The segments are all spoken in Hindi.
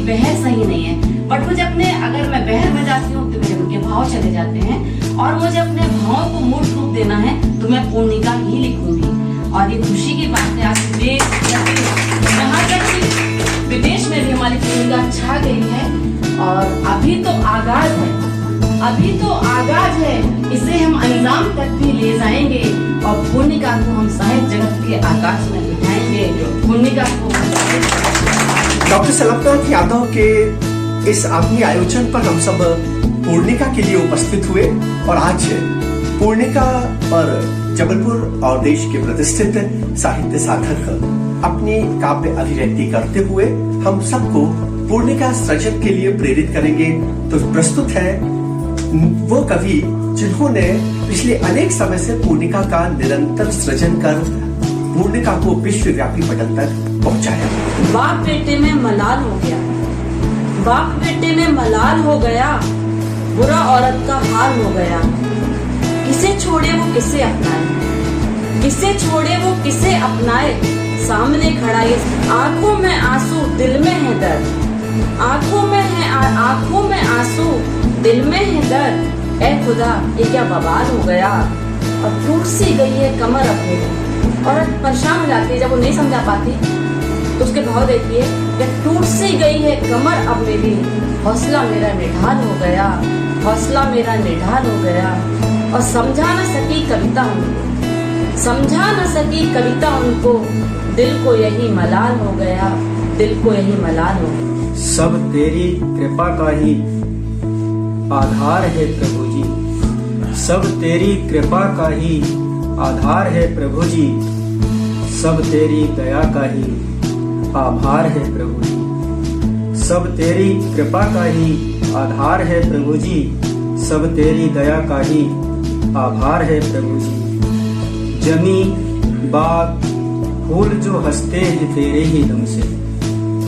बहर सही नहीं है, बट मुझे अपने, अगर मैं बहर बजाती हूँ तो मेरे उनके भाव चले जाते हैं, और मुझे अपने भावों को मूर्त रूप देना है तो मैं पूर्णिका ही लिखूंगी। और ये खुशी की बात है, आज देश यहाँ तक कि विदेश में भी हमारी पूर्णिका छा गई है। और अभी तो आगाज है, अभी तो आगाज है, इसे हम अंजाम तक भी ले जाएंगे और पूर्णिका को हम साहित्य जगत के आकाश में बिठाएंगे। पूर्णिका को डॉक्टर सलमनाथ यादव के इस आत्मीय आयोजन पर हम सब पूर्णिका के लिए उपस्थित हुए, और आज पूर्णिका और जबलपुर और देश के प्रतिष्ठित साहित्य साधक अपनी काव्य अभिव्यक्ति करते हुए हम सबको पूर्णिका सृजन के लिए प्रेरित करेंगे। तो प्रस्तुत है वो कवि जिन्होंने पिछले अनेक समय से पूर्णिका का निरंतर सृजन कर पूर्णिका को विश्वव्यापी पटल तक पहुंचाया। बाप बेटे में मलाल हो गया, बाप बेटे में मलाल हो गया, बुरा औरत का हाल हो गया। किसे छोड़े वो किसे अपनाए, किसे छोड़े वो किसे अपनाए, सामने खड़ा ये आंखों में आंसू दिल में है दर्द, आंखों में आंसू दिल में है दर्द। ऐ खुदा ये क्या बवाल हो गया, अब टूट सी गई है कमर अपने को। औरत परेशान हो जाती है जब वो नहीं समझा पाती, तो उसके भाव देखिए, जब टूट सी गई है कमर अब मेरी, हौसला मेरा निढाल हो गया, हौसला मेरा निढाल हो गया। और समझा न सकी कविता उनको, समझा न सकी कविता उनको, दिल को यही मलाल हो गया, दिल को यही मलाल हो गया। सब तेरी कृपा का ही आधार है प्रभु जी, सब तेरी कृपा का ही आधार है प्रभु जी, सब तेरी दया का ही आभार है प्रभु जी, सब तेरी कृपा का ही आधार है प्रभु जी, सब तेरी दया का ही आभार है प्रभु जी। जमी बाग फूल जो हंसते हैं तेरे ही दम से,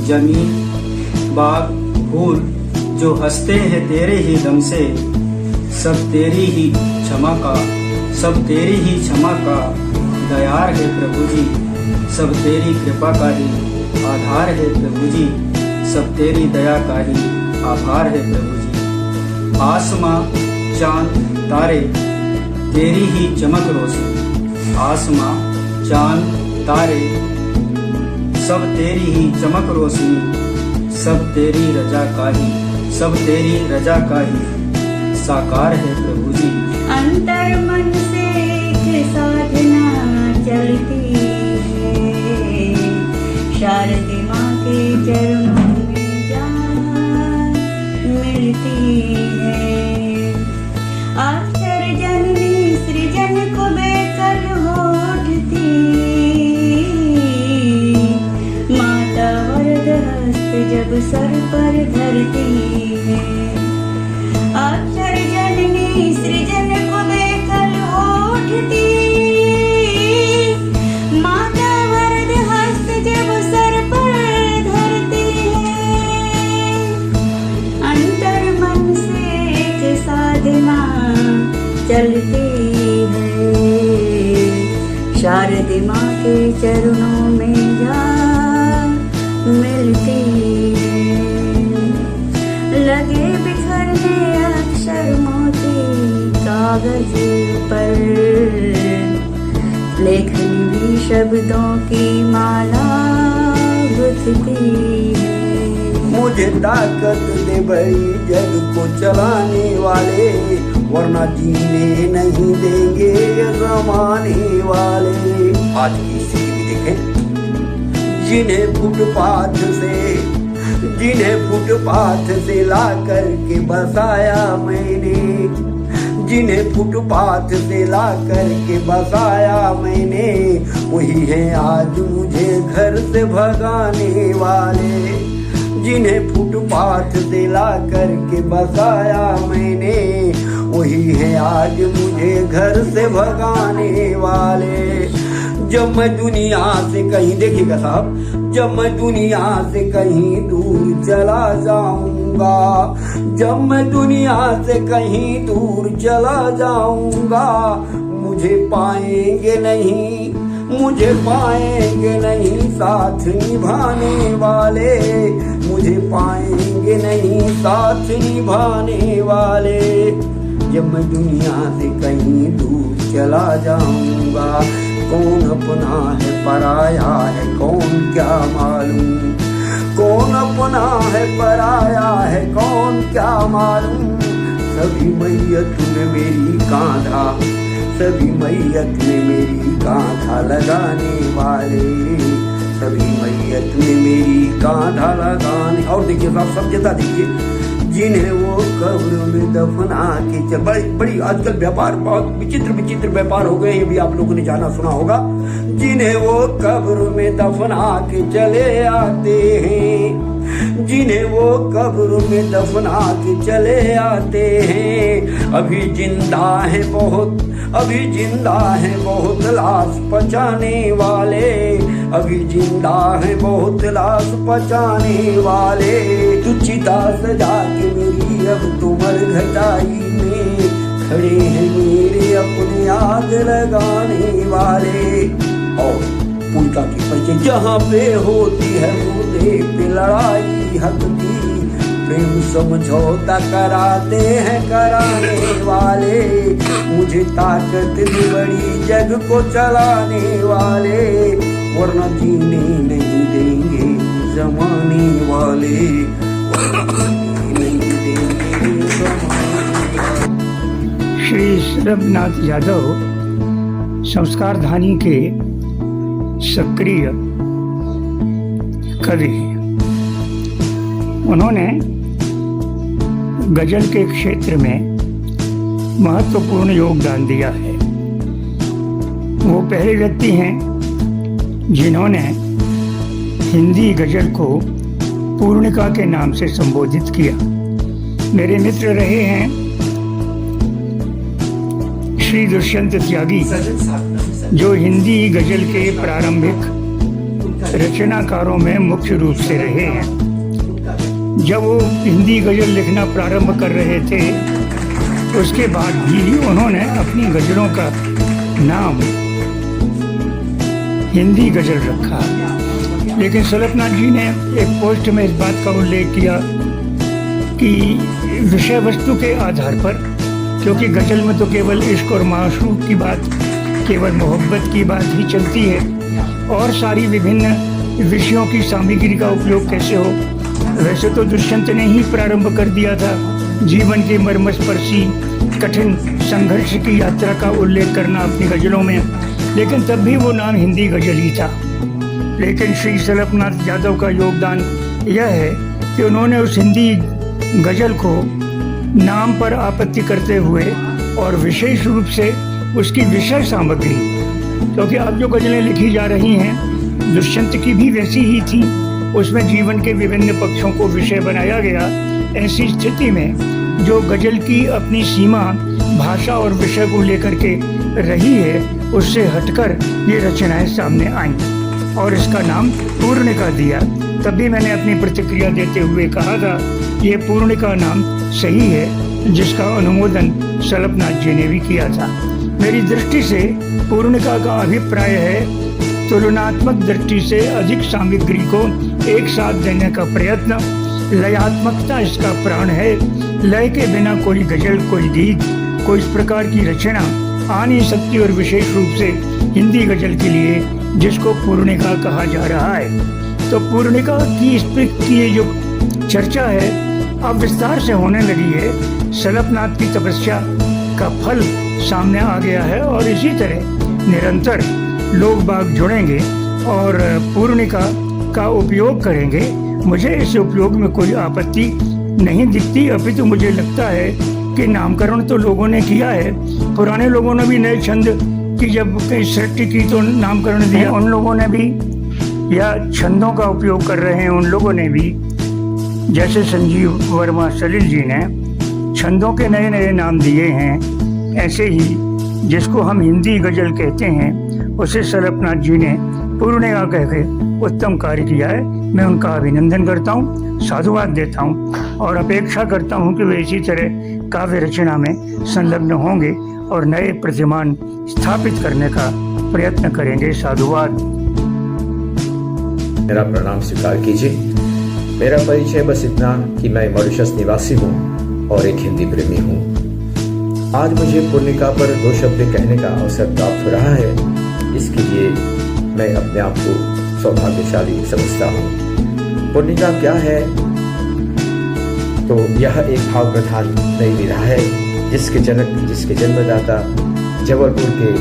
जमी बाग फूल जो हंसते हैं तेरे ही दम से, सब तेरी ही क्षमा का, सब तेरी ही क्षमा का दयार है प्रभु जी, सब तेरी कृपा का ही आधार है प्रभु जी, सब तेरी दया का ही आभार है प्रभु जी। आसमां चांद तारे तेरी ही चमक रोशनी, आसमां चांद तारे सब तेरी ही चमक रोशनी, सब तेरी रजा का ही, सब तेरी रजा का ही साकार है प्रभु जी। अंतर मन से एक साधना चलती है, शारदे माँ के चरणों में जान मिलती है। आश्चर्य जननी सृजन को बेकल हो उठती, माता वरद हस्त जब सर पर धरती है। अक्षर जननी सृजन को बेकल हो उठती, माता वरद हस्त जब सर पर धरती है। अंतर मन से एक साधना चलती है, शारदे माँ के चरणों में जा मिलती है। लगे बिखरने अक्षर मोती कागज पर, लेखनी भी शब्दों की माला गुथती है। मुझे ताकत दे भाई जग को चलाने वाले, वरना जीने नहीं देंगे जमाने वाले। आज की स्थिति भी देखें, जिन्हें फुटपाथ से ला करके बसाया मैंने, जिन्हें फुटपाथ से ला करके बसाया मैंने, वही है आज मुझे घर से भगाने वाले। जिन्हें फुटपाथ से ला करके बसाया मैंने, वही है आज मुझे घर से भगाने वाले। जब मैं दुनिया से कहीं, देखिएगा साहब, जब मैं दुनिया से कहीं दूर चला जाऊंगा, जब मैं दुनिया से कहीं दूर चला जाऊंगा, मुझे पाएंगे नहीं साथ निभाने वाले, मुझे मुझे पाएंगे नहीं साथ निभाने वाले। जब मैं दुनिया से कहीं दूर चला जाऊंगा, कौन अपना है पराया है कौन क्या मालूम, कौन अपना है पराया है कौन क्या मालूम। सभी मैयत में मेरी कांधा, सभी मैयत में मेरी कांधा लगाने वाले, सभी मैयत में मेरी कांधा लगाने। और देखिए साहब सभ्यता देखिए, जिन्हें वो कब्र में दफना के बड़ी आजकल व्यापार बहुत विचित्र व्यापार हो गए, ये भी आप लोगों ने जाना सुना होगा। जिन्हें वो कब्र में दफना के चले आते हैं, जिन्हें वो कब्र में दफना के चले आते हैं, अभी जिंदा है बहुत, अभी जिंदा है बहुत लाश पचाने वाले, अभी जिंदा है बहुत लाश पचाने वाले। तू चिता सजा के मेरी अब तो मर घटाई में खड़े हैं मेरे अपने आग लगाने वाले। और पुलका की परिचय, जहाँ पे होती है मुद्दे पे लड़ाई हक की, प्रेम समझौता कराते हैं कराने वाले। मुझे ताकत भी बड़ी जग को चलाने वाले, वरना जीने नहीं देंगे जमाने वाले, नहीं देंगे जमाने वाले। श्री सरबनाथ यादव संस्कार धानी के सक्रिय कवि हैं। उन्होंने गजल के क्षेत्र में महत्वपूर्ण योगदान दिया है। वो पहले व्यक्ति हैं जिन्होंने हिंदी गजल को पूर्णिका के नाम से संबोधित किया। मेरे मित्र रहे हैं श्री दुष्यंत त्यागी, जो हिंदी गजल के प्रारंभिक रचनाकारों में मुख्य रूप से रहे हैं। जब वो हिंदी गजल लिखना प्रारंभ कर रहे थे, उसके बाद भी उन्होंने अपनी गजलों का नाम हिंदी गजल रखा। लेकिन सलपनाथ जी ने एक पोस्ट में इस बात का उल्लेख किया कि विषय वस्तु के आधार पर, क्योंकि गजल में तो केवल इश्क और माशूक की बात, केवल मोहब्बत की बात ही चलती है, और सारी विभिन्न विषयों की सामग्री का उपयोग कैसे हो। वैसे तो दुष्यंत ने ही प्रारंभ कर दिया था जीवन के मर्मस्पर्शी कठिन संघर्ष की यात्रा का उल्लेख करना अपनी गजलों में, लेकिन तब भी वो नाम हिंदी गजल ही था। लेकिन श्री सलपनाथ यादव का योगदान यह है कि उन्होंने उस हिंदी गजल को नाम पर आपत्ति करते हुए और विशेष रूप से उसकी विषय सामग्री, क्योंकि अब जो गजलें लिखी जा रही हैं दुष्यंत की भी वैसी ही थी, उसमें जीवन के विभिन्न पक्षों को विषय बनाया गया। ऐसी स्थिति में जो गजल की अपनी सीमा भाषा और विषय को लेकर के रही है, उससे हटकर ये रचनाएं सामने आईं और इसका नाम पूर्णिका दिया। तभी मैंने अपनी प्रतिक्रिया देते हुए कहा था ये पूर्णिका नाम सही है, जिसका अनुमोदन सलपनाथ जी ने भी किया था। मेरी दृष्टि से पूर्णिका का अभिप्राय है तुलनात्मक दृष्टि से अधिक सामग्री को एक साथ देने का प्रयत्न। लयात्मकता इसका प्राण है। लय के बिना कोई गजल, कोई गीत, कोई इस प्रकार की रचना आ नहीं सकती, और विशेष रूप से हिंदी गजल के लिए जिसको पूर्णिका कहा जा रहा है। तो पूर्णिका की इस की ये जो चर्चा है अब विस्तार से होने लगी है। सलपनाथ की तपस्या का फल सामने आ गया है और इसी तरह निरंतर लोग बाग जुड़ेंगे और पूर्णिका का उपयोग करेंगे। मुझे इस उपयोग में कोई आपत्ति नहीं दिखती, अपितु मुझे लगता है कि नामकरण तो लोगों ने किया है। पुराने लोगों ने भी नए छंद की जब कई सृष्टि की तो नामकरण दिया, उन लोगों ने भी, या छंदों का उपयोग कर रहे हैं उन लोगों ने भी, जैसे संजीव वर्मा सलिल जी ने छंदों के नए नए नाम दिए हैं। ऐसे ही जिसको हम हिंदी गजल कहते हैं उसे सलपनाथ जी ने पूर्णिका कह के उत्तम कार्य किया है। मैं उनका अभिनंदन करता हूँ, साधुवाद देता हूँ और अपेक्षा करता हूँ कि वे इसी तरह काव्य रचना में संलग्न होंगे और नए प्रतिमान स्थापित करने का प्रयत्न करेंगे। साधुवाद। मेरा प्रणाम स्वीकार कीजिए। मेरा परिचय बस इतना कि मैं मॉरिशस निवासी हूँ और एक हिंदी प्रेमी हूँ। आज मुझे पूर्णिका पर 2 शब्द कहने का अवसर प्राप्त हो रहा है, इसके लिए मैं अपने आप को सौभाग्यशाली समझता हूँ। पूर्णिका क्या है? तो यह एक भाव प्रधान नई विधा है जिसके जनक, जिसके जन्मदाता जबलपुर के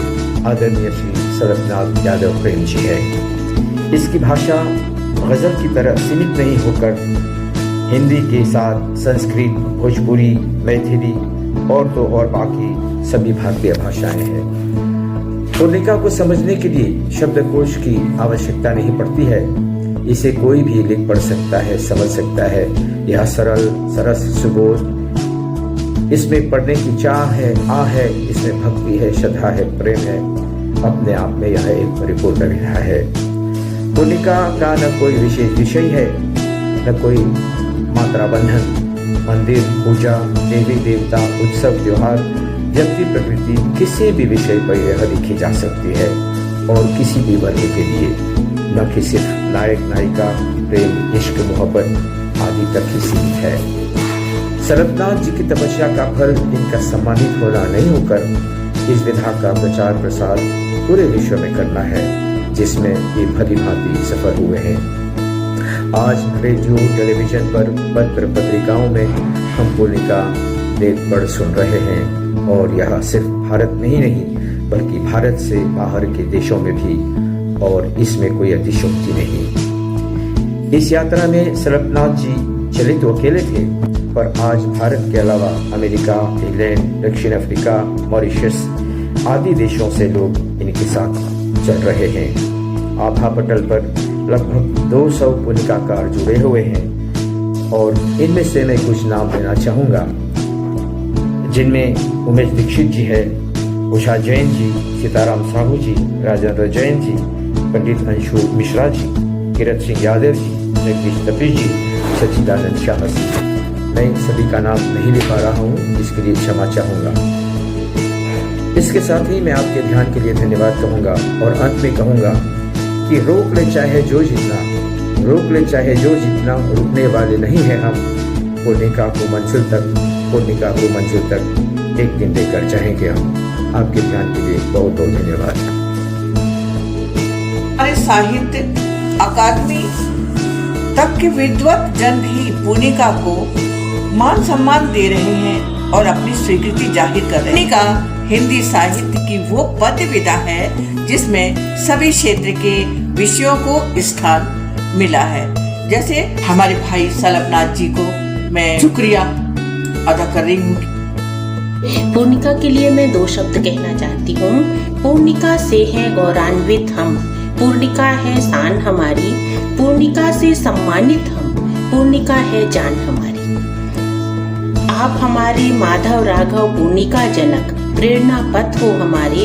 आदरणीय श्री सरबनाथ यादव प्रेम जी है। इसकी भाषा गज़ल की तरह सीमित नहीं होकर हिंदी के साथ संस्कृत, भोजपुरी, मैथिली और तो और बाकी सभी भारतीय भाषाएं हैं। पूर्णिका को समझने के लिए शब्दकोश की आवश्यकता नहीं पड़ती है। इसे कोई भी लिख पढ़ सकता है, समझ सकता है। यह सरल, सरस, सुबोध, इसमें पढ़ने की चाह है, है, इसमें भक्ति है, श्रद्धा है, प्रेम है। अपने आप में यह एक परिपूर्ण विधा है। पूर्णिका का न कोई विशेष विषय है, न कोई मात्रा बंधन। मंदिर, पूजा, देवी देवता, उत्सव, त्योहार, व्यक्ति, प्रकृति, किसी भी विषय पर यह लिखी जा सकती है और किसी भी वर्ग के लिए, न कि सिर्फ नायक नायिका, प्रेम, इश्क, मोहब्बत आदि तक ही सीमित है। सरबनाथ जी की तपस्या का फल इनका सम्मानित होना नहीं होकर इस विधा का प्रचार प्रसार पूरे विश्व में करना है, जिसमें ये भली भांति सफल हुए हैं। आज रेडियो, टेलीविजन पर, पत्र पत्रिकाओं में हम पूर्णिका देख पढ़ सुन रहे हैं और यह सिर्फ भारत में ही नहीं बल्कि भारत से बाहर के देशों में भी, और इसमें कोई अतिशयोक्ति नहीं। इस यात्रा में सरबनाथ जी चले तो अकेले थे, पर आज भारत के अलावा अमेरिका, इंग्लैंड, दक्षिण अफ्रीका, मॉरिशस आदि देशों से लोग इनके साथ चल रहे हैं। आभा पटल पर लगभग 200 पूर्णिकाकार जुड़े हुए हैं और इनमें से मैं कुछ नाम लेना चाहूँगा, जिनमें उमेश दीक्षित जी है, उषा जैन जी, सीताराम साहू जी, राजेंद्र जैन जी, पंडित अंशु मिश्रा जी, किरत सिंह यादव जी, जगदीश तपी जी, सच्चिदानंद शाह जी। मैं इन सभी का नाम नहीं ले पा रहा हूँ, इसके लिए क्षमा चाहूँगा। इसके साथ ही मैं आपके ध्यान के लिए धन्यवाद कहूँगा और अंत में कहूँगा कि रोक ले चाहे जो जितना, रोक ले चाहे जो जितना, रुकने वाले नहीं हैं हम। पूर्णिका को मंजिल तक, पूर्णिका को मंजिल तक एक दिन लेकर जाएंगे हम। आपके ध्यान के लिए बहुत बहुत धन्यवाद। हमारे साहित्य अकादमी तक के विद्वत जन भी पूर्णिका को मान सम्मान दे रहे हैं और अपनी स्वीकृति जाहिर कर रहे हैं। पूर्णिका हिंदी साहित्य की वो पद्य विधा है जिसमें सभी क्षेत्र के विषयों को स्थान मिला है। जैसे हमारे भाई सरबनाथ जी को मैं शुक्रिया अदा कर रही हूँ। पूर्णिका के लिए मैं 2 शब्द कहना चाहती हूँ। पूर्णिका से है गौरवान्वित हम, पूर्णिका है शान हमारी, पूर्णिका से सम्मानित हम, पूर्णिका है जान हमारी। आप हमारे माधव राघव पूर्णिका जनक, प्रेरणा पथ हो हमारे।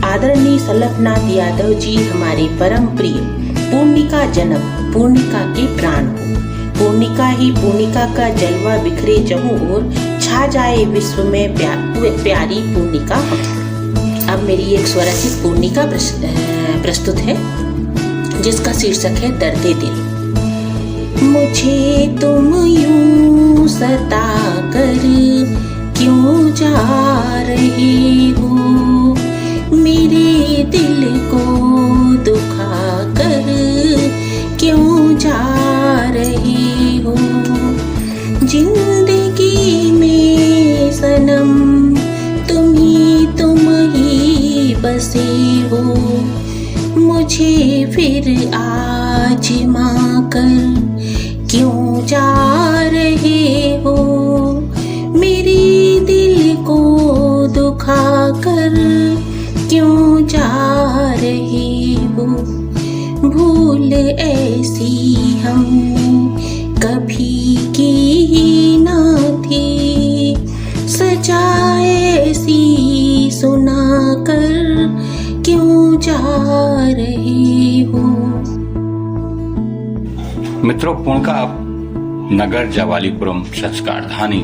आदरणीय सरबनाथ यादव जी हमारे परम प्रिय पूर्णिका जनक, पूर्णिका के प्राण हो। पूर्णिका ही पूर्णिका का जलवा बिखरे जहूं और छा जाए विश्व में प्यारी पूर्णिका हम। अब मेरी एक स्वरचित पूर्णिका प्रस्तुत है जिसका शीर्षक है दर्दे दिल। मुझे तुम यूं सता कर क्यों जा रहे हो, मेरे दिल को दुखा कर क्यों जा रहे हो। जिंदगी में सनम तुम ही बसे हो, मुझे फिर आजमा कर क्यों जा रहे हो। मेरे दिल को दुखा कर क्यों जा रहे हो। भूल ऐसी हमने कभी की ही ना थी, सजा ऐसी सुना कर क्यों जा रहे हो। मित्रों, पूर्णिका नगर जवालीपुरम संस्कारधानी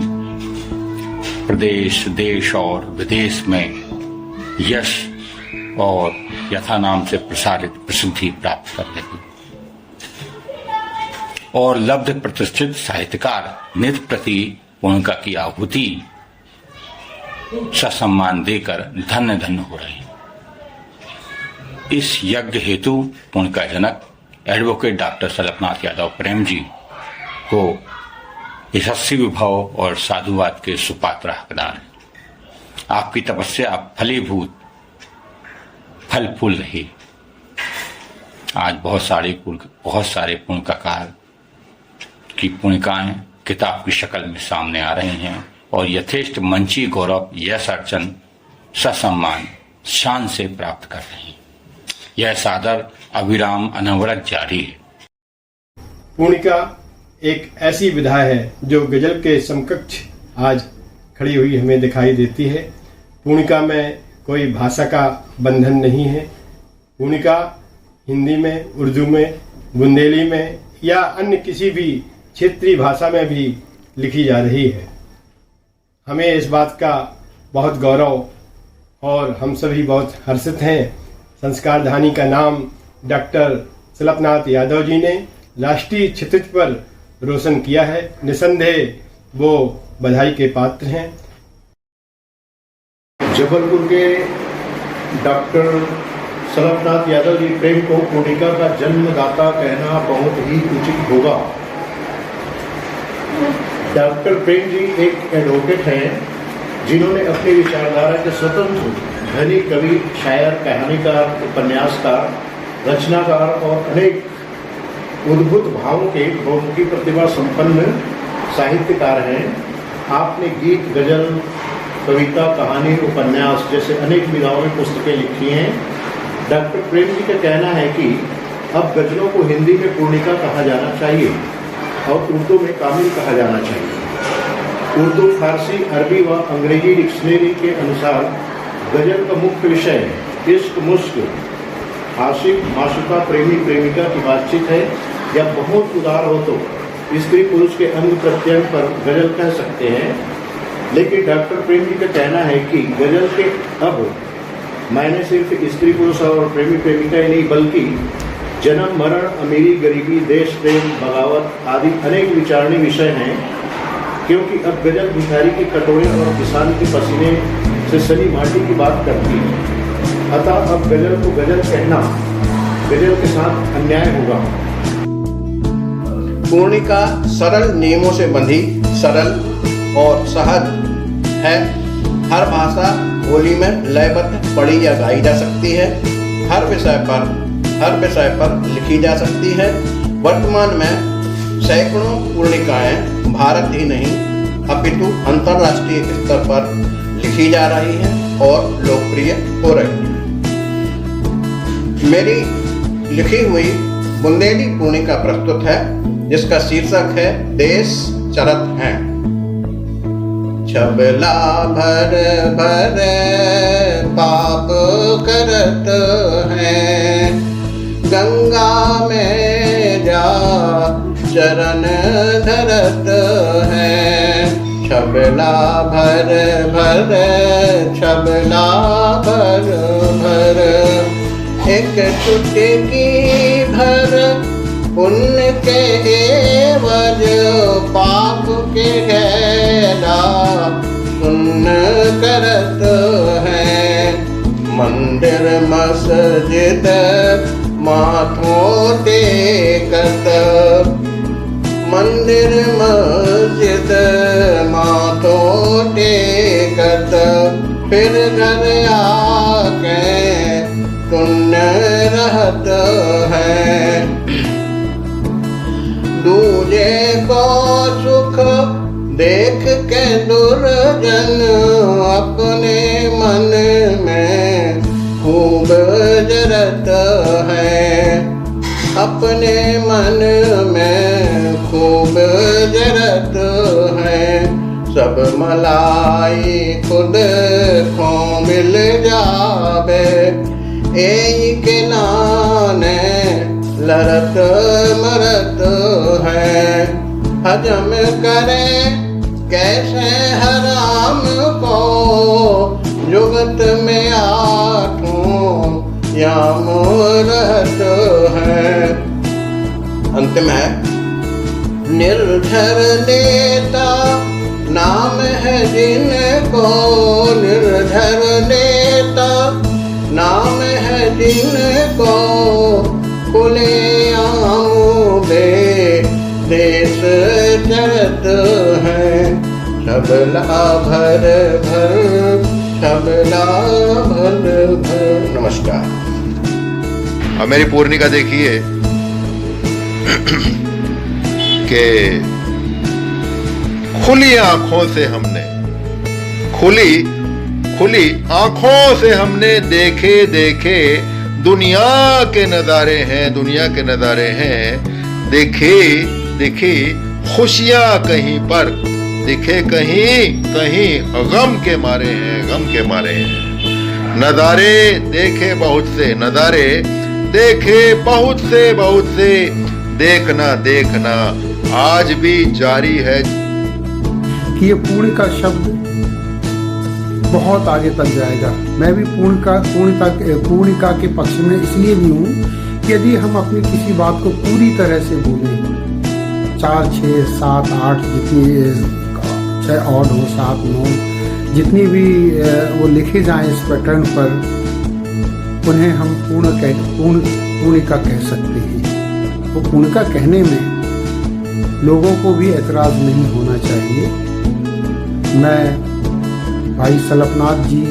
प्रदेश, देश और विदेश में यश और यथा नाम से प्रसारित प्रसिद्धि प्राप्त कर रही। और लब्ध प्रतिष्ठित साहित्यकार नृत्यप्रति पूर्णिका की आहुति ससम्मान देकर धन्य धन्य हो रहे हैं। इस यज्ञ हेतु पूर्णिका जनक एडवोकेट डॉक्टर सलपनाथ यादव प्रेम जी को यशस्वी विभाव और साधुवाद के सुपात्र हकदार हैं। आपकी तपस्या फलीभूत फल फूल रही। आज बहुत सारे पूर्णिकाकार की पूर्णिकाएं किताब की शक्ल में सामने आ रही हैं और यथेष्ट मंची गौरव यश अर्चन ससम्मान शान से प्राप्त कर रही हैं। यह सादर अविराम अनवरत जारी है। पूर्णिका एक ऐसी विधा है जो गजल के समकक्ष आज खड़ी हुई हमें दिखाई देती है। पूर्णिका में कोई भाषा का बंधन नहीं है। पूर्णिका हिंदी में, उर्दू में, बुंदेली में या अन्य किसी भी क्षेत्रीय भाषा में भी लिखी जा रही है। हमें इस बात का बहुत गौरव और हम सभी बहुत हर्षित हैं। संस्कारधानी का नाम डॉक्टर सलपनाथ यादव जी ने राष्ट्रीय क्षितिज पर रोशन किया है। निसंदेह वो बधाई के पात्र हैं। जबलपुर के डॉक्टर सलपनाथ यादव जी प्रेम को पूर्णिका का जन्मदाता कहना बहुत ही उचित होगा। डॉक्टर प्रेम जी एक एडवोकेट हैं जिन्होंने अपनी विचारधारा के स्वतंत्र धनी कवि, शायर, कहानीकार, उपन्यासकार, रचनाकार और अनेक उद्भुत भावों के बहुमुखी प्रतिभा संपन्न साहित्यकार हैं। आपने गीत, गजल, कविता, कहानी, उपन्यास जैसे अनेक विधाओं में पुस्तकें लिखी हैं। डॉक्टर प्रेम जी का कहना है कि अब गजलों को हिंदी में पूर्णिका कहा जाना चाहिए और उर्दू में कामिल कहा जाना चाहिए। उर्दू, फारसी, अरबी व अंग्रेजी डिक्शनरी के अनुसार गजल का मुख्य विषय इश्क, मुश्क, आशिक, माशुका, प्रेमी, प्रेमिका की बातचीत है। या बहुत उदार हो तो स्त्री पुरुष के अंग प्रत्यंग पर गजल कह सकते हैं। लेकिन डॉक्टर प्रेम जी का कहना है कि गजल के अब मायने सिर्फ स्त्री पुरुष और प्रेमी प्रेमिका ही नहीं बल्कि जन्म, मरण, अमीरी, गरीबी, देश प्रेम, बगावत आदि अनेक विचारणीय विषय हैं। क्योंकि अब गजल भिखारी के कटोरे और किसान के पसीने से सनी माटी की बात करती है। अतः अब गजल को गजल कहना गजल के साथ अन्याय होगा। पूर्णिका सरल नियमों से बंधी, सरल और सहज है। हर भाषा बोली में लयबद्ध पढ़ी या गाई जा सकती है। हर विषय पर लिखी जा सकती है। वर्तमान में सैकड़ों पूर्णिकाएं भारत ही नहीं अपितु अंतर्राष्ट्रीय स्तर पर लिखी जा रही हैं और लोकप्रिय हो रही हैं। मेरी लिखी हुई बुंदेली पूर्णिका प्रस्तुत है, जिसका शीर्षक है देश चरत हैं। छबला भर भर पाप करत हैं, गंगा में जा चरण धरत हैं। छबला भर भर, छबला भर भर, एक चुटकी भर पुण्य के एवज पाप के गैला सुन्न करत हैं। मंदिर मस्जिद माथों टेकत, मंदिर मस्जिद माथों टेकत, फिर घर आके पुण्य रहत है। दूजे को सुख देख के दुर्जन अपने मन में खूब जरत है। अपने मन में खूब जरत है। सब मलाई खुद को मिल जावे, एक के नाने लरत मरत है। हजम करे कैसे हराम को, जुगत में आठों याम रहत है। अंतिम है निर्धर नेता नाम है जिनको, निर्धर नेता नाम है जिनको, खुले आम देश चलत है, सबला भर भर, सबला भर भर। नमस्कार। अब मेरी पूर्णिका देखिए कि खुली आंखों से हमने, खुली आंखों से हमने देखे दुनिया के नजारे हैं, देखे खुशियां कहीं पर, दिखे कहीं गम के मारे हैं, नजारे देखे बहुत से, देखना आज भी जारी है। कि ये पूर्णिका शब्द बहुत आगे तक जाएगा। मैं भी पूर्णिका के पक्ष में इसलिए भी हूँ कि यदि हम अपनी किसी बात को पूरी तरह से बोलें, 4, 6, 7, 8 जितनी 6 ऑड हो, 7, 9 जितनी भी वो लिखे जाएं इस पैटर्न पर, उन्हें हम पूर्णिका कह सकते हैं। वो पूर्णिका कहने में लोगों को भी एतराज़ नहीं होना चाहिए। मैं भाई सलपनाथ जी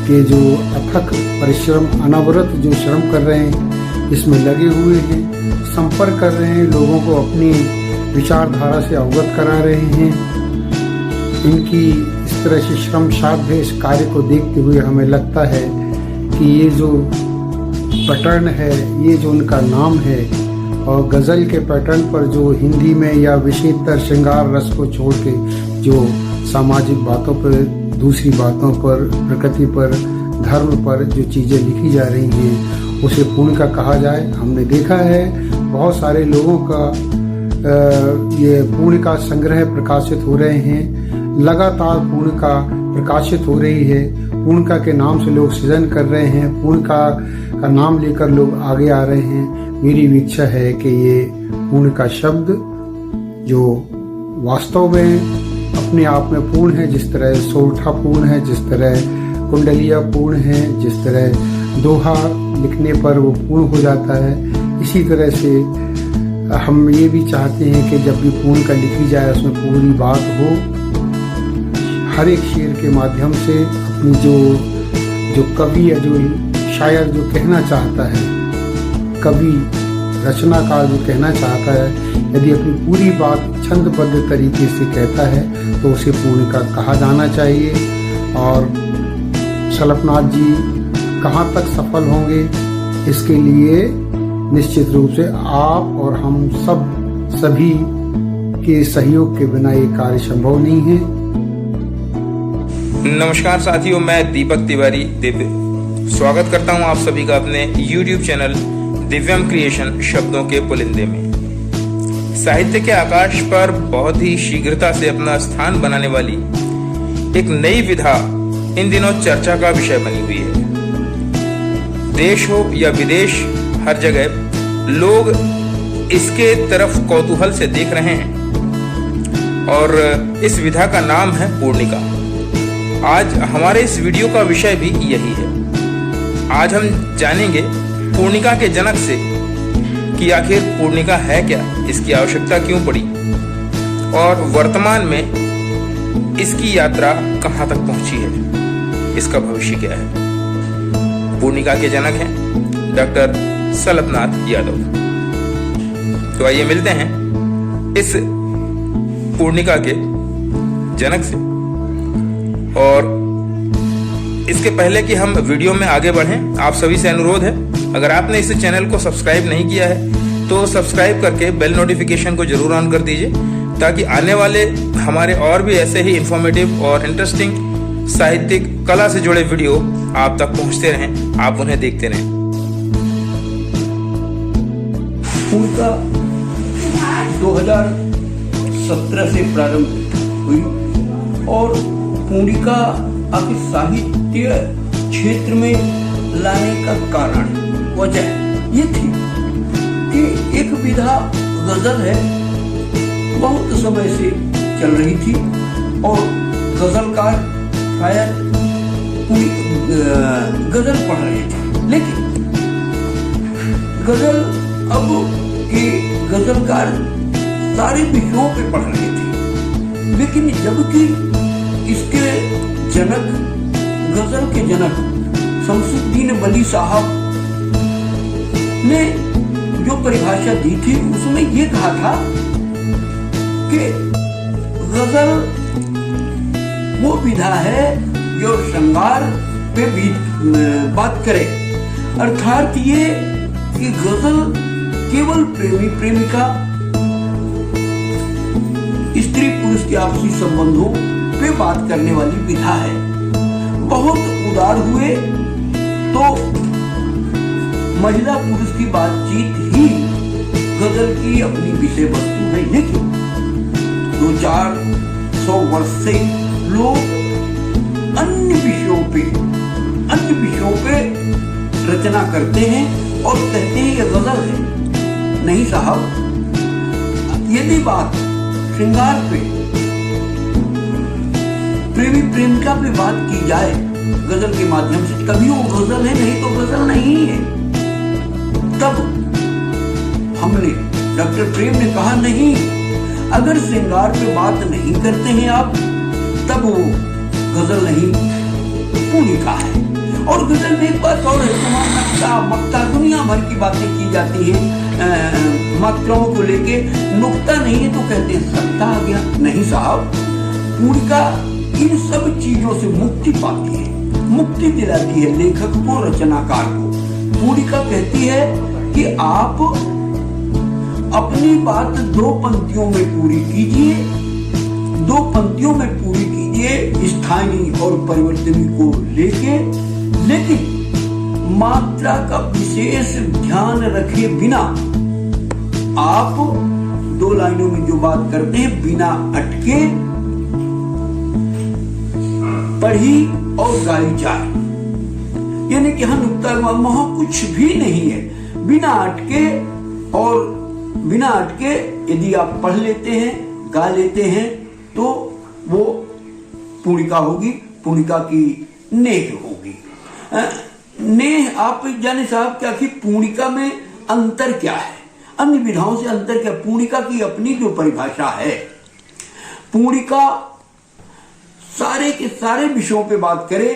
के जो अथक परिश्रम, अनवरत जो श्रम कर रहे हैं, इसमें लगे हुए हैं, संपर्क कर रहे हैं, लोगों को अपनी विचारधारा से अवगत करा रहे हैं। इनकी इस तरह से श्रम साध्य इस कार्य को देखते हुए हमें लगता है कि ये जो पैटर्न है, ये जो उनका नाम है, और गज़ल के पैटर्न पर जो हिंदी में या विशेषतर श्रृंगार रस को छोड़ के जो सामाजिक बातों पर, दूसरी बातों पर, प्रकृति पर, धर्म पर जो चीज़ें लिखी जा रही हैं, उसे पूर्णिका कहा जाए। हमने देखा है बहुत सारे लोगों का ये पूर्णिका संग्रह प्रकाशित हो रहे हैं, लगातार पूर्णिका प्रकाशित हो रही है, पूर्णिका के नाम से लोग सृजन कर रहे हैं, पूर्णिका का नाम लेकर लोग आगे आ रहे हैं। मेरी भी इच्छा है कि ये पूर्णिका शब्द जो वास्तव में अपने आप में पूर्ण है, जिस तरह सोरठा पूर्ण है, जिस तरह कुंडलिया पूर्ण है, जिस तरह दोहा लिखने पर वो पूर्ण हो जाता है, इसी तरह से हम ये भी चाहते हैं कि जब भी पूर्णिका लिखी जाए उसमें पूरी बात हो, हर एक शेर के माध्यम से अपनी जो कवि या जो शायर जो कहना चाहता है, कवि रचनाकार जो कहना चाहता है, यदि अपनी पूरी बात छंदबद्ध तरीके से कहता है तो उसे पूर्णिका कहा जाना चाहिए। और सलपनाथ जी कहाँ तक सफल होंगे, इसके लिए निश्चित रूप से आप और हम सभी के सहयोग के बिना ये कार्य संभव नहीं है। नमस्कार साथियों, मैं दीपक तिवारी दिव्य स्वागत करता हूं आप सभी का अपने YouTube चैनल दिव्यम क्रिएशन शब्दों के पुलिंदे में। साहित्य के आकाश पर बहुत ही शीघ्रता से अपना स्थान बनाने वाली एक नई विधा इन दिनों चर्चा का विषय बनी हुई है। देश हो या विदेश, हर जगह लोग इसके तरफ कौतूहल से देख रहे हैं और इस विधा का नाम है पूर्णिका। आज हमारे इस वीडियो का विषय भी यही है। आज हम जानेंगे पूर्णिका के जनक से कि आखिर पूर्णिका है क्या, इसकी आवश्यकता क्यों पड़ी और वर्तमान में इसकी यात्रा कहाँ तक पहुंची है, इसका भविष्य क्या है। पूर्णिका के जनक हैं डॉक्टर सलपनाथ यादव। तो आइए मिलते हैं इस पूर्णिका के जनक से। और इसके पहले कि हम वीडियो में आगे बढ़ें, आप सभी से अनुरोध है, अगर आपने इस चैनल को सब्सक्राइब नहीं किया है तो सब्सक्राइब करके बेल नोटिफिकेशन को जरूर ऑन कर दीजिए, ताकि आने वाले हमारे और भी ऐसे ही इंफॉर्मेटिव और इंटरेस्टिंग साहित्यिक कला से जुड़े वीडियो आप तक पहुंचते रहें, आप उन्हें देखते रहें। पूर्णिका 2017 से प्रारंभ हुई और पूर्णिका आखिर साहित्य क्षेत्र में लाने का कारण, वजह ये थी कि एक विधा गजल है बहुत समय से चल रही थी और गजलकार शायद पूरी गजल पढ़ रहे थे, लेकिन गजल अब ये गजलकार सारे विषयों पे पढ़ रहे थे, लेकिन जबकि इसके जनक, गजल के जनक शमसुद्दीन वली साहब ने जो परिभाषा दी थी उसमें ये कहा था कि गजल वो विधा है जो श्रृंगार पे भी बात करे, अर्थात ये कि गजल केवल प्रेमी प्रेमिका, स्त्री पुरुष के आपसी संबंधों पे बात करने वाली विधा है। बहुत उदार हुए तो महिला पुरुष की बातचीत ही गजल की अपनी विषय वस्तु है, लेकिन 200-400 वर्ष से लोग अन्य विषयों पे रचना करते हैं और कहते हैं ये गजल है। नहीं साहब, यदि बात श्रृंगार पे, प्रेमी प्रेमिका पे बात की जाए गजल के माध्यम से, तभी वो गजल है, नहीं तो गजल नहीं है। तब हमने, डॉक्टर प्रेम ने कहा नहीं, अगर श्रृंगार पे बात नहीं करते हैं आप, तब वो गजल नहीं, पूर्णिका है। और गजल में एक बात और है, नक्शा मक्ता दुनिया भर की बातें की जाती है मात्राओं को लेके, नुक्ता नहीं है तो कहते हैं सत्ता आ गया। नहीं साहब, पूर्णिका इन सब चीजों से मुक्ति पाती है, मुक्ति दिलाती है लेखक को, रचनाकार को। पूर्णिका कहती है कि आप अपनी बात 2 पंक्तियों में पूरी कीजिए, 2 पंक्तियों में पूरी कीजिए स्थायी और परिवर्तनी को लेके, लेकिन मात्रा का विशेष ध्यान रखे बिना आप 2 लाइनों में जो बात करते हैं बिना अटके पढ़ी और गाई जाए। यानी कि हम नुक्ता वहां कुछ भी नहीं है, बिना अटके यदि आप पढ़ लेते हैं, गा लेते हैं, तो वो पूर्णिका होगी, पूर्णिका की नेह होगी। नेह आप जाने साहब क्या कि पूर्णिका में अंतर क्या है, अन्य विधाओं से अंतर क्या? पूर्णिका की अपनी जो परिभाषा है, पूर्णिका सारे के सारे विषयों पे बात करे,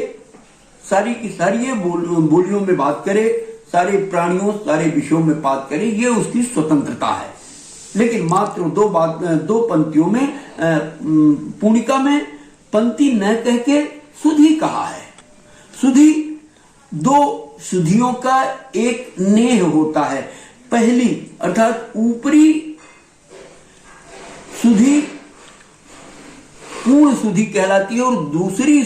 सारी की सारी बोलियों में बात करे, सारे प्राणियों, सारे विषयों में बात करे, ये उसकी स्वतंत्रता है। लेकिन मात्र 2 पंक्तियों में, पूर्णिका में पंक्ति न कह के सुधी कहा है। सुधी 2 सुधियों का एक नेह होता है। पहली अर्थात ऊपरी सुधी पूर्ण सुधी कहलाती है और दूसरी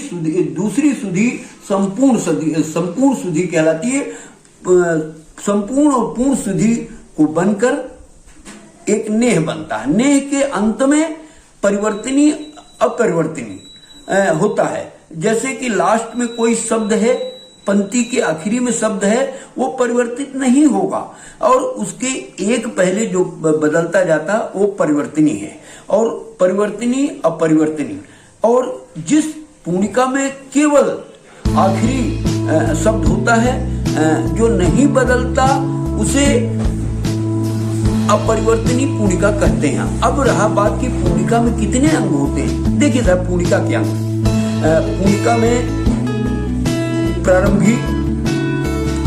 सुधी संपूर्ण सुधी कहलाती है। संपूर्ण और पूर्ण सुधी को बनकर एक नेह बनता है। नेह के अंत में परिवर्तनी अपरिवर्तनी होता है। जैसे कि लास्ट में कोई शब्द है, पंक्ति के आखिरी में शब्द है, वो परिवर्तित नहीं होगा और उसके एक पहले जो बदलता जाता वो परिवर्तनी है, और परिवर्तनी अपरिवर्तनी। और जिस पूर्णिका में केवल आखिरी शब्द होता है जो नहीं बदलता, उसे अपरिवर्तनी पूर्णिका कहते हैं। अब रहा बात कि पूर्णिका में कितने अंग होते हैं। देखिए साहब, पूर्णिका के अंग, पूर्णिका में प्रारंभी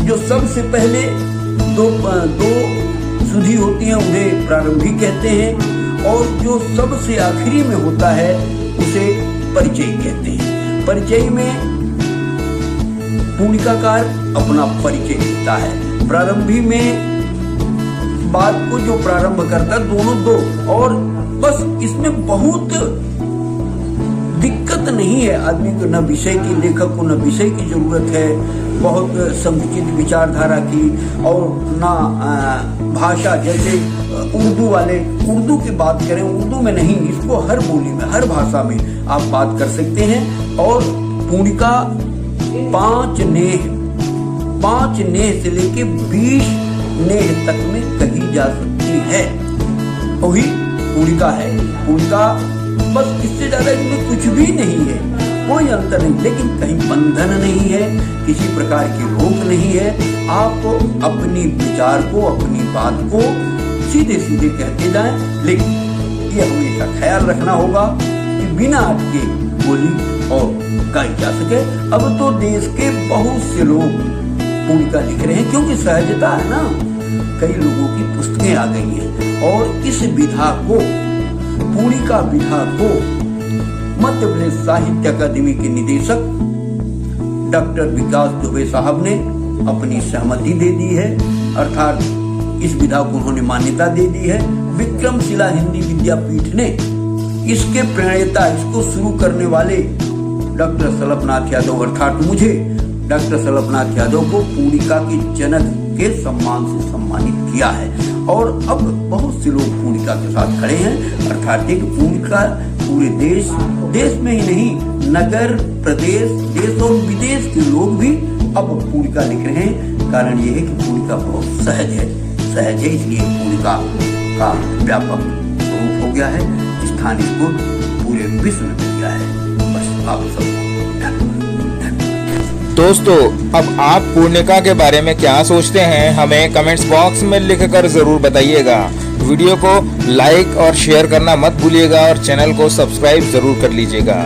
जो सबसे पहले 2 सुधी होती हैं उन्हें प्रारंभी कहते हैं, और जो सबसे आखिरी में होता है उसे परिचय कहते हैं। परिचय में पूर्णिकाकार अपना परिचय देता है। प्रारंभी में बात को जो प्रारंभ करता है, दोनों 2, और बस इसमें बहुत दिक्कत नहीं है आदमी को, न विषय की, लेखक को न विषय की जरूरत है, बहुत संकुचित विचारधारा की, और न भाषा। जैसे उर्दू वाले उर्दू की बात करें, उर्दू में नहीं, इसको हर बोली में, हर भाषा में आप बात कर सकते हैं। और पूर्णिका 5 नेह से लेके 20 नेह तक में कही जा सकती है। वही पूर्णिका है। पूर्णिका बस, इससे ज्यादा इसमें कुछ भी नहीं है, कोई अंतर नहीं। लेकिन कहीं बंधन नहीं है, किसी प्रकार की रोक नहीं है। आप अपनी विचार को, अपनी बात को सीधे सीधे कहते जाएं, लेकिन ये हमेशा ख्याल रखना होगा कि बिना अटके बोली और गाई जा सके। अब तो देश के बहुत से लोग पूर्णिका लिख रहे हैं, क्योंकि सहजता है ना, कई लोगों की पुस्तकें आ गई हैं। और इस विधा को, पूर्णिका विधा को मध्य प्रदेश साहित्य अकादमी के निदेशक डॉक्टर विकास दुबे साहब ने अपनी सहमति दे दी है, अर्थात इस विधा को उन्होंने मान्यता दे दी है। विक्रमशिला हिंदी विद्यापीठ ने इसके प्रणेता, इसको शुरू करने वाले डॉक्टर सलभनाथ यादव, अर्थात मुझे डॉक्टर सलभनाथ यादव को पूर्णिका के जनक के सम्मान से सम्मानित किया है। और अब बहुत से लोग पूर्णिका के साथ खड़े हैं, अर्थात एक पूर्णिका पूरे देश में ही नहीं, नगर, प्रदेश, देश और विदेश के लोग भी अब पूर्णिका लिख रहे हैं। कारण ये है कि पूर्णिका बहुत सहज है, इसलिए पूर्णिका का व्यापक स्वरूप हो गया है, स्थान इसको पूरे विश्व में मिल गया है। बस आप सबको दोस्तों, अब आप पूर्णिका के बारे में क्या सोचते हैं, हमें कमेंट्स बॉक्स में लिखकर जरूर बताइएगा। वीडियो को लाइक और शेयर करना मत भूलिएगा और चैनल को सब्सक्राइब जरूर कर लीजिएगा।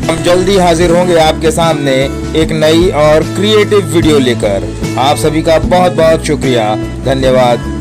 हम जल्दी हाजिर होंगे आपके सामने एक नई और क्रिएटिव वीडियो लेकर। आप सभी का बहुत बहुत शुक्रिया, धन्यवाद।